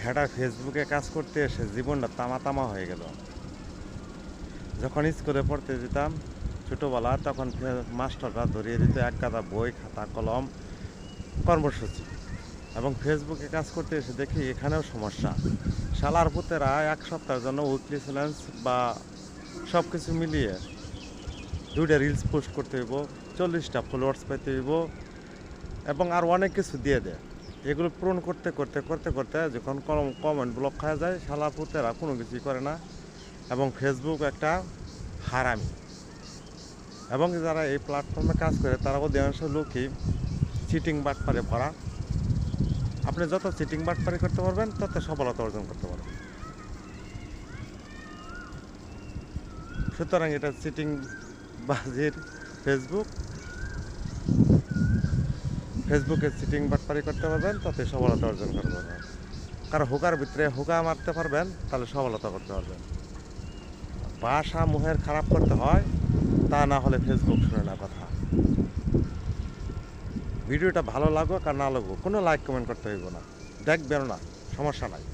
হ্যাডা ফেসবুকে কাজ করতে এসে জীবনটা তামা তামা হয়ে গেল। যখন স্কুলে পড়তে যেতাম ছোটোবেলা, তখন মাস্টাররা ধরিয়ে দিত এক গাদা বই, খাতা, কলম, কর্মসূচি। এবং ফেসবুকে কাজ করতে এসে দেখি এখানেও সমস্যা। শালার পুতেরা এক সপ্তাহের জন্য উইকলি চ্যালেঞ্জ বা সব কিছু মিলিয়ে 2টা রিলস পোস্ট করতে হইব, 40টা ফলোয়ার্স পেতে হইব এবং আর অনেক কিছু দিয়ে দেয়। এগুলো পূরণ করতে করতে করতে করতে যখন কমেন্ট ব্লক খাওয়া যায়, শালার পুতেরা কোনো কিছুই করে না। এবং ফেসবুক একটা হারামি। এবং যারা এই প্ল্যাটফর্মে কাজ করে তারা অধিকাংশ লোকই চিটিং বাটপারে ভরা। আপনি যত চিটিং বাটপারি করতে পারবেন তত সফলতা অর্জন করতে পারবেন। সুতরাং এটা চিটিং বাজির ফেসবুকে চিটিং বাটপারি করতে পারবেন ততই সফলতা অর্জন করতে পারবেন। কারণ হুকার ভিতরে হুকা মারতে পারবেন তাহলে সফলতা করতে পারবেন। ভাষা মুহের খারাপ করতে হয়, তা না হলে ফেসবুক শুনে না কথা। ভিডিওটা ভালো লাগুক আর না লাগুক, কোনো লাইক কমেন্ট করতে হইব না, দেখবেন না, সমস্যা নাই।